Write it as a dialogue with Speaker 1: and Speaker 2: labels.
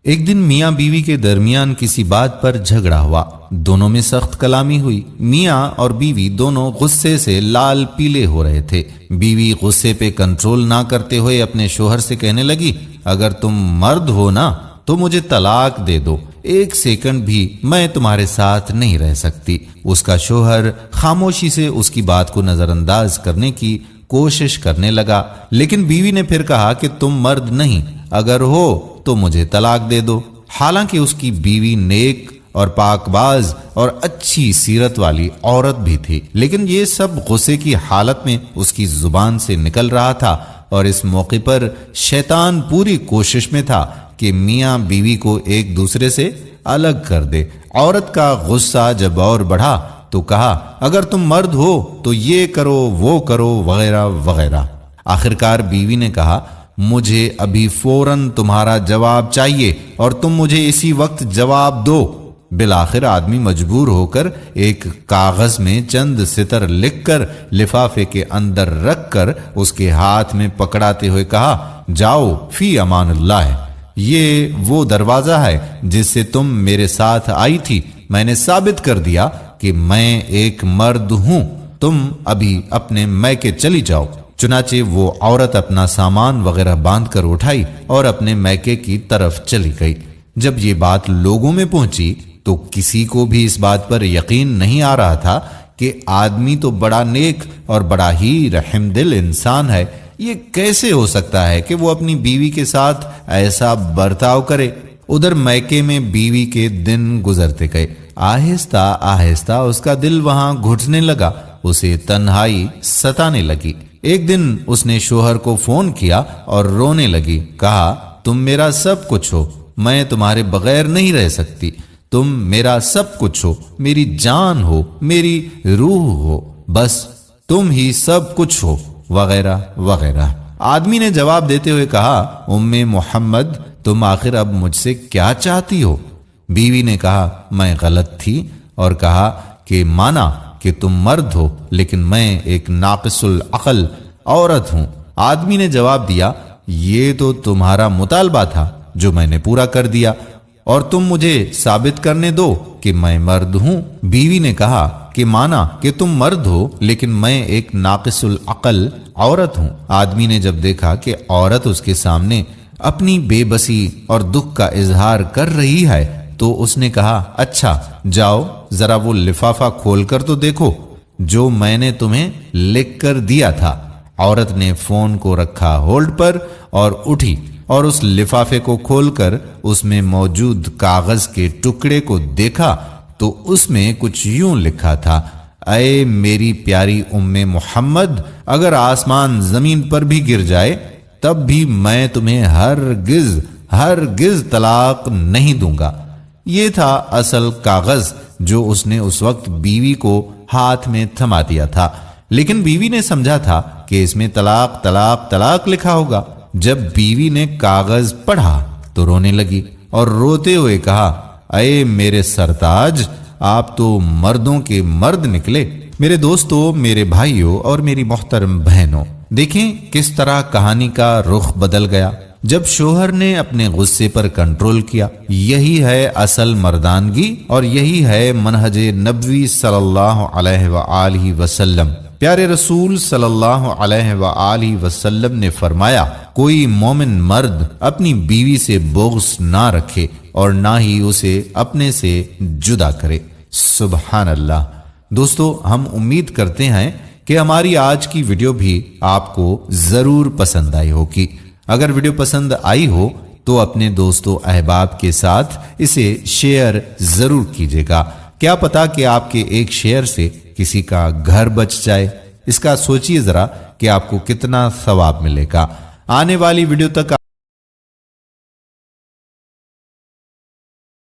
Speaker 1: ایک دن میاں بیوی کے درمیان کسی بات پر جھگڑا ہوا، دونوں میں سخت کلامی ہوئی۔ میاں اور بیوی دونوں غصے سے لال پیلے ہو رہے تھے۔ بیوی غصے پہ کنٹرول نہ کرتے ہوئے اپنے شوہر سے کہنے لگی، اگر تم مرد ہو نا تو مجھے طلاق دے دو، ایک سیکنڈ بھی میں تمہارے ساتھ نہیں رہ سکتی۔ اس کا شوہر خاموشی سے اس کی بات کو نظر انداز کرنے کی کوشش کرنے لگا، لیکن بیوی نے پھر کہا کہ تم مرد نہیں، اگر ہو تو مجھے طلاق دے دو۔ حالانکہ اس کی بیوی نیک اور پاک باز اور اچھی سیرت والی عورت بھی تھی، لیکن یہ سب غصے کی حالت میں اس کی زبان سے نکل رہا تھا، اور اس موقع پر شیطان پوری کوشش میں تھا کہ میاں بیوی کو ایک دوسرے سے الگ کر دے۔ عورت کا غصہ جب اور بڑھا تو کہا، اگر تم مرد ہو تو یہ کرو وہ کرو وغیرہ وغیرہ۔ آخرکار بیوی نے کہا، مجھے ابھی فوراً تمہارا جواب چاہیے اور تم مجھے اسی وقت جواب دو۔ بالآخر آدمی مجبور ہو کر ایک کاغذ میں چند سطر لکھ کر لفافے کے اندر رکھ کر اس کے ہاتھ میں پکڑاتے ہوئے کہا، جاؤ فی امان اللہ، یہ وہ دروازہ ہے جس سے تم میرے ساتھ آئی تھی، میں نے ثابت کر دیا کہ میں ایک مرد ہوں، تم ابھی اپنے میکے چلی جاؤ۔ چنانچہ وہ عورت اپنا سامان وغیرہ باندھ کر اٹھائی اور اپنے میکے کی طرف چلی گئی۔ جب یہ بات لوگوں میں پہنچی تو کسی کو بھی اس بات پر یقین نہیں آ رہا تھا کہ آدمی تو بڑا نیک اور بڑا ہی رحم دل انسان ہے، یہ کیسے ہو سکتا ہے کہ وہ اپنی بیوی کے ساتھ ایسا برتاؤ کرے۔ ادھر میکے میں بیوی کے دن گزرتے گئے، آہستہ آہستہ اس کا دل وہاں گھٹنے لگا، اسے تنہائی ستانے لگی۔ ایک دن اس نے شوہر کو فون کیا اور رونے لگی، کہا، تم میرا سب کچھ ہو، میں تمہارے بغیر نہیں رہ سکتی، تم میرا سب کچھ ہو، میری جان ہو، میری روح ہو، بس تم ہی سب کچھ ہو وغیرہ وغیرہ۔ آدمی نے جواب دیتے ہوئے کہا، ام محمد تم آخر اب مجھ سے کیا چاہتی ہو؟ بیوی نے کہا، میں غلط تھی اور کہا کہ مانا کہ تم مرد ہو، لیکن میں ایک ناقص العقل عورت ہوں۔ آدمی نے جواب دیا، یہ تو تمہارا مطالبہ تھا جو میں نے پورا کر دیا، اور تم مجھے ثابت کرنے دو کہ میں مرد ہوں۔ بیوی نے کہا کہ مانا کہ تم مرد ہو، لیکن میں ایک ناقص العقل عورت ہوں۔ آدمی نے جب دیکھا کہ عورت اس کے سامنے اپنی بے بسی اور دکھ کا اظہار کر رہی ہے تو اس نے کہا، اچھا جاؤ ذرا وہ لفافہ کھول کر تو دیکھو جو میں نے تمہیں لکھ کر دیا تھا۔ عورت نے فون کو رکھا ہولڈ پر اور اٹھی اور اس لفافے کو کھول کر اس میں موجود کاغذ کے ٹکڑے کو دیکھا تو اس میں کچھ یوں لکھا تھا، اے میری پیاری ام محمد، اگر آسمان زمین پر بھی گر جائے تب بھی میں تمہیں ہرگز طلاق نہیں دوں گا۔ یہ تھا اصل کاغذ جو اس نے اس وقت بیوی کو ہاتھ میں تھما دیا تھا، لیکن بیوی نے سمجھا تھا کہ اس میں طلاق طلاق طلاق لکھا ہوگا۔ جب بیوی نے کاغذ پڑھا تو رونے لگی اور روتے ہوئے کہا، اے میرے سرتاج، آپ تو مردوں کے مرد نکلے۔ میرے دوستو، میرے بھائیوں اور میری محترم بہنوں، دیکھیں کس طرح کہانی کا رخ بدل گیا جب شوہر نے اپنے غصے پر کنٹرول کیا۔ یہی ہے اصل مردانگی اور یہی ہے منہج نبوی صلی اللہ علیہ وآلہ وسلم۔ پیارے رسول صلی اللہ علیہ وآلہ وسلم نے فرمایا، کوئی مومن مرد اپنی بیوی سے بغض نہ رکھے اور نہ ہی اسے اپنے سے جدا کرے۔ سبحان اللہ۔ دوستو، ہم امید کرتے ہیں کہ ہماری آج کی ویڈیو بھی آپ کو ضرور پسند آئی ہوگی۔ اگر ویڈیو پسند آئی ہو تو اپنے دوستوں احباب کے ساتھ اسے شیئر ضرور کیجیے گا، کیا پتا کہ آپ کے ایک شیئر سے کسی کا گھر بچ جائے۔ اس کا سوچئے ذرا کہ آپ کو کتنا ثواب ملے گا۔ آنے والی ویڈیو تک